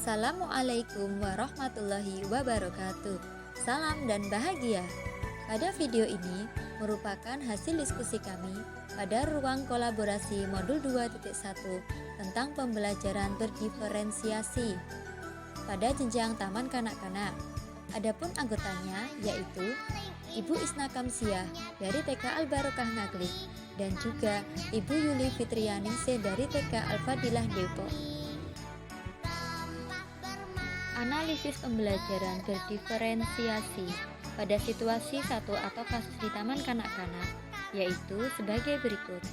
Assalamualaikum warahmatullahi wabarakatuh. Salam dan bahagia. Pada video ini merupakan hasil diskusi kami pada ruang kolaborasi modul 2.1 tentang pembelajaran berdiferensiasi pada jenjang taman kanak-kanak. Adapun anggotanya yaitu Ibu Isna Kamsiah dari TK Al-Barokah Ngaglik dan juga Ibu Yuli Fitrianingsih dari TK Al-Fadilah Depok. Analisis pembelajaran berdiferensiasi pada situasi satu atau kasus di taman kanak-kanak yaitu sebagai berikut.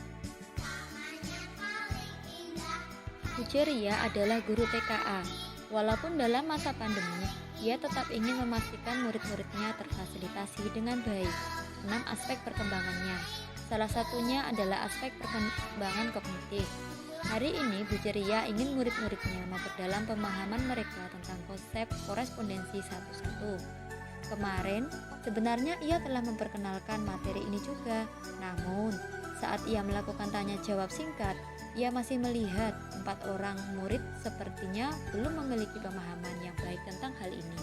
Bu Ceria adalah guru TKA. Walaupun dalam masa pandemi, ia tetap ingin memastikan murid-muridnya terfasilitasi dengan baik. 6 aspek perkembangannya. Salah satunya adalah aspek perkembangan kognitif. Hari ini Bu Ceria ingin murid-muridnya memperdalam pemahaman mereka tentang konsep korespondensi satu-satu. Kemarin, sebenarnya ia telah memperkenalkan materi ini juga. Namun, saat ia melakukan tanya jawab singkat, ia masih melihat 4 orang murid sepertinya belum memiliki pemahaman yang baik tentang hal ini.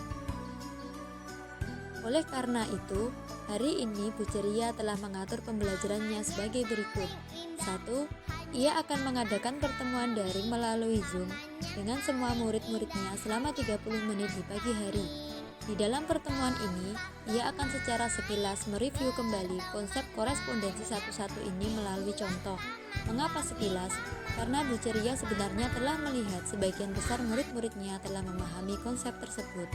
Oleh karena itu, hari ini Bu Ceria telah mengatur pembelajarannya sebagai berikut. 1. Ia akan mengadakan pertemuan daring melalui Zoom dengan semua murid-muridnya selama 30 menit di pagi hari. Di dalam pertemuan ini, ia akan secara sekilas mereview kembali konsep korespondensi satu-satu ini melalui contoh. Mengapa sekilas? Karena Bu Ceria sebenarnya telah melihat sebagian besar murid-muridnya telah memahami konsep tersebut.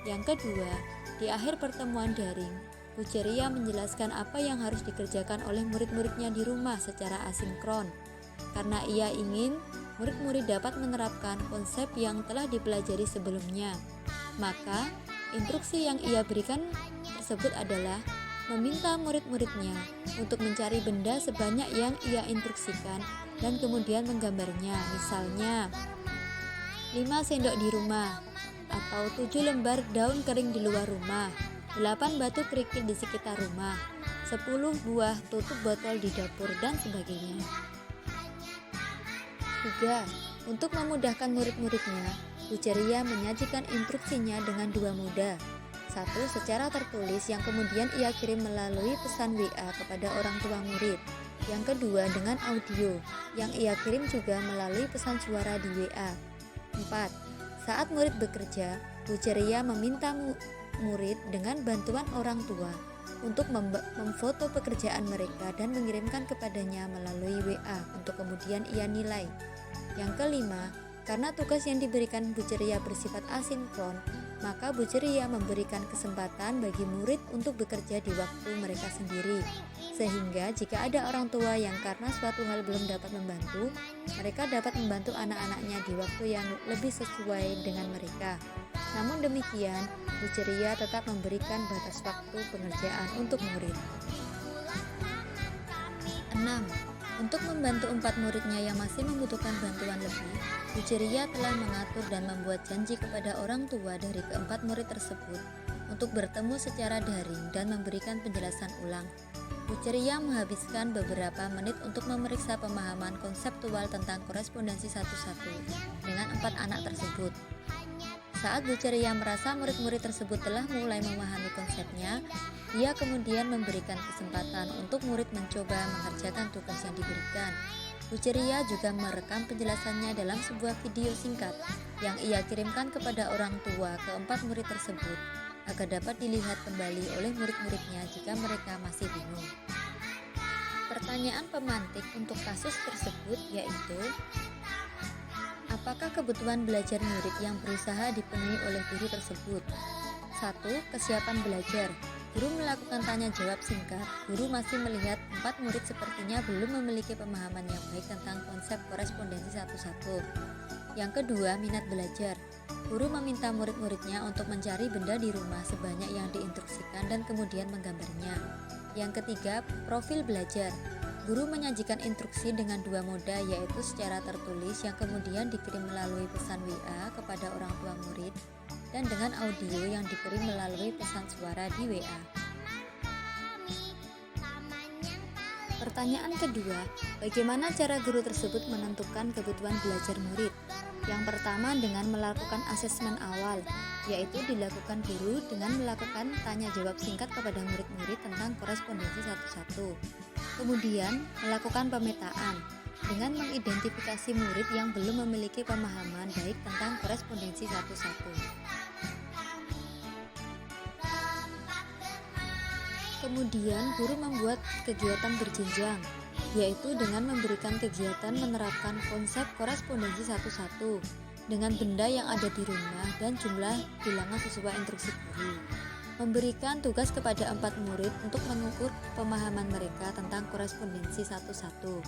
Yang kedua, di akhir pertemuan daring, Bu Ceria menjelaskan apa yang harus dikerjakan oleh murid-muridnya di rumah secara asinkron. Karena ia ingin murid-murid dapat menerapkan konsep yang telah dipelajari sebelumnya. Maka, instruksi yang ia berikan tersebut adalah meminta murid-muridnya untuk mencari benda sebanyak yang ia instruksikan dan kemudian menggambarnya. Misalnya, 5 sendok di rumah, atau 7 lembar daun kering di luar rumah, 8 batu kerikil di sekitar rumah, 10 buah tutup botol di dapur, dan sebagainya. 3. Untuk memudahkan murid-muridnya, Bu Ceria menyajikan instruksinya dengan 2 moda. 1. Secara tertulis yang kemudian ia kirim melalui pesan WA kepada orang tua murid. Yang kedua dengan audio yang ia kirim juga melalui pesan suara di WA. 4. Saat murid bekerja, Bu Ceria meminta murid dengan bantuan orang tua untuk memfoto pekerjaan mereka dan mengirimkan kepadanya melalui WA untuk kemudian ia nilai. Yang kelima, karena tugas yang diberikan Bu Ceria bersifat asinkron, maka Bu Ceria memberikan kesempatan bagi murid untuk bekerja di waktu mereka sendiri. Sehingga jika ada orang tua yang karena suatu hal belum dapat membantu, mereka dapat membantu anak-anaknya di waktu yang lebih sesuai dengan mereka. Namun demikian, Bu Ceria tetap memberikan batas waktu pengerjaan untuk murid. 6. Untuk membantu 4 muridnya yang masih membutuhkan bantuan lebih, Bu Ceria telah mengatur dan membuat janji kepada orang tua dari keempat murid tersebut untuk bertemu secara daring dan memberikan penjelasan ulang. Bu Ceria menghabiskan beberapa menit untuk memeriksa pemahaman konseptual tentang korespondensi satu-satu dengan 4 anak tersebut. Saat Bu Ceria merasa murid-murid tersebut telah mulai memahami konsepnya, ia kemudian memberikan kesempatan untuk murid mencoba mengerjakan tugas yang diberikan. Bu Ceria juga merekam penjelasannya dalam sebuah video singkat yang ia kirimkan kepada orang tua keempat murid tersebut agar dapat dilihat kembali oleh murid-muridnya jika mereka masih bingung. Pertanyaan pemantik untuk kasus tersebut yaitu, apakah kebutuhan belajar murid yang berusaha dipenuhi oleh guru tersebut? 1. Kesiapan belajar. Guru melakukan tanya jawab singkat. Guru masih melihat 4 murid sepertinya belum memiliki pemahaman yang baik tentang konsep korespondensi satu-satu. Yang kedua, minat belajar. Guru meminta murid-muridnya untuk mencari benda di rumah sebanyak yang diinstruksikan dan kemudian menggambarnya. Yang ketiga, profil belajar. Guru menyajikan instruksi dengan 2 moda yaitu secara tertulis yang kemudian dikirim melalui pesan WA kepada orang tua murid dan dengan audio yang dikirim melalui pesan suara di WA. Pertanyaan kedua, bagaimana cara guru tersebut menentukan kebutuhan belajar murid? Yang pertama dengan melakukan asesmen awal, yaitu dilakukan guru dengan melakukan tanya jawab singkat kepada murid-murid tentang korespondensi satu-satu. Kemudian melakukan pemetaan dengan mengidentifikasi murid yang belum memiliki pemahaman baik tentang korespondensi satu-satu. Kemudian guru membuat kegiatan berjenjang, yaitu dengan memberikan kegiatan menerapkan konsep korespondensi satu-satu dengan benda yang ada di rumah dan jumlah bilangan sesuai instruksi guru. Memberikan tugas kepada 4 murid untuk mengukur pemahaman mereka tentang korespondensi satu-satu.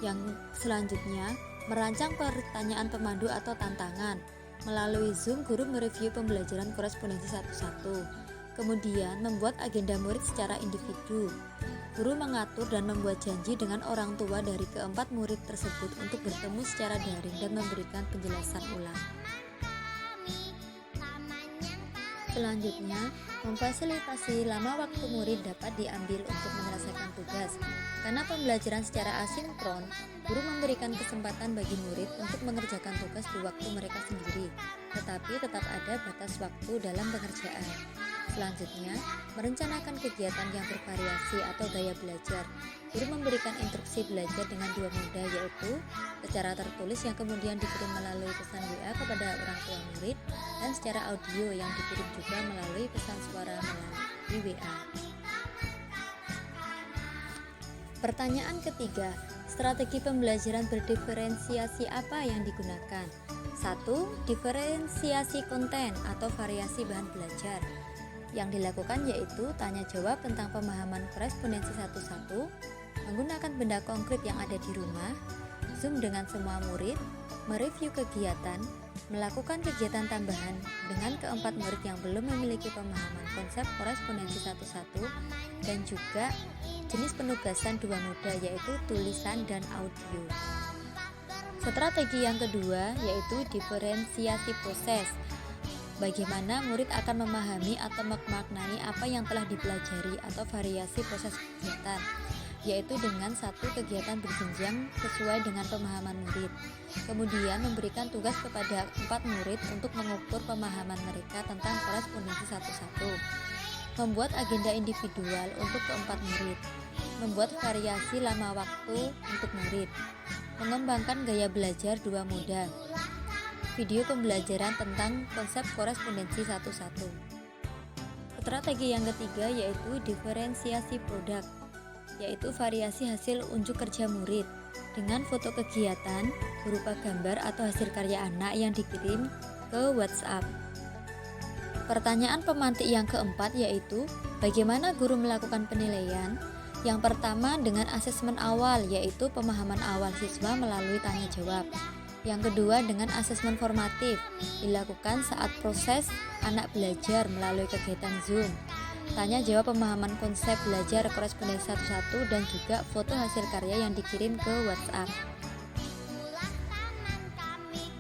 Yang selanjutnya, merancang pertanyaan pemandu atau tantangan. Melalui Zoom, guru mereview pembelajaran korespondensi satu-satu. Kemudian, membuat agenda murid secara individu. Guru mengatur dan membuat janji dengan orang tua dari keempat murid tersebut untuk bertemu secara daring dan memberikan penjelasan ulang. Selanjutnya, memfasilitasi lama waktu murid dapat diambil untuk menyelesaikan tugas. Karena pembelajaran secara asinkron, guru memberikan kesempatan bagi murid untuk mengerjakan tugas di waktu mereka sendiri, tetapi tetap ada batas waktu dalam pengerjaan. Selanjutnya, merencanakan kegiatan yang bervariasi atau gaya belajar. Guru memberikan instruksi belajar dengan 2 moda, yaitu secara tertulis yang kemudian dikirim melalui pesan WA kepada orang tua murid dan secara audio yang dikirim juga melalui pesan suara melalui WA. Pertanyaan ketiga, strategi pembelajaran berdiferensiasi apa yang digunakan? 1. Diferensiasi konten atau variasi bahan belajar. Yang dilakukan yaitu tanya jawab tentang pemahaman korespondensi satu-satu, menggunakan benda konkret yang ada di rumah, Zoom dengan semua murid, mereview kegiatan, melakukan kegiatan tambahan dengan keempat murid yang belum memiliki pemahaman konsep korespondensi satu-satu, dan juga jenis penugasan 2 moda yaitu tulisan dan audio. Strategi yang kedua yaitu diferensiasi proses. Bagaimana murid akan memahami atau memaknai apa yang telah dipelajari atau variasi proses kegiatan, yaitu dengan 1 kegiatan berjenjang sesuai dengan pemahaman murid. Kemudian memberikan tugas kepada 4 murid untuk mengukur pemahaman mereka tentang korespondensi satu-satu. Membuat agenda individual untuk keempat murid. Membuat variasi lama waktu untuk murid. Mengembangkan gaya belajar 2 moda. Video pembelajaran tentang konsep korespondensi satu-satu. Strategi yang ketiga yaitu diferensiasi produk, yaitu variasi hasil unjuk kerja murid dengan foto kegiatan berupa gambar atau hasil karya anak yang dikirim ke WhatsApp. Pertanyaan pemantik yang keempat yaitu bagaimana guru melakukan penilaian? Yang pertama dengan asesmen awal, yaitu pemahaman awal siswa melalui tanya jawab. Yang kedua dengan asesmen formatif, dilakukan saat proses anak belajar melalui kegiatan Zoom. Tanya jawab pemahaman konsep belajar korespondensi satu-satu dan juga foto hasil karya yang dikirim ke WhatsApp.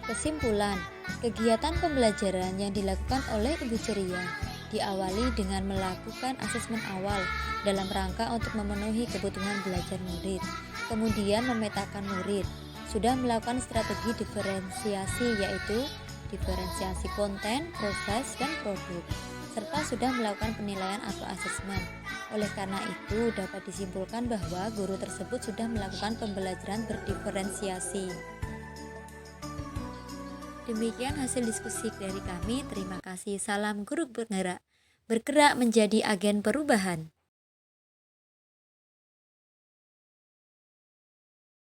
Kesimpulan, kegiatan pembelajaran yang dilakukan oleh Ibu Ceria diawali dengan melakukan asesmen awal dalam rangka untuk memenuhi kebutuhan belajar murid. Kemudian memetakan murid. Sudah melakukan strategi diferensiasi yaitu diferensiasi konten, proses, dan produk, serta sudah melakukan penilaian atau asesmen. Oleh karena itu dapat disimpulkan bahwa guru tersebut sudah melakukan pembelajaran berdiferensiasi. Demikian hasil diskusi dari kami. Terima kasih. Salam guru bergerak menjadi agen perubahan.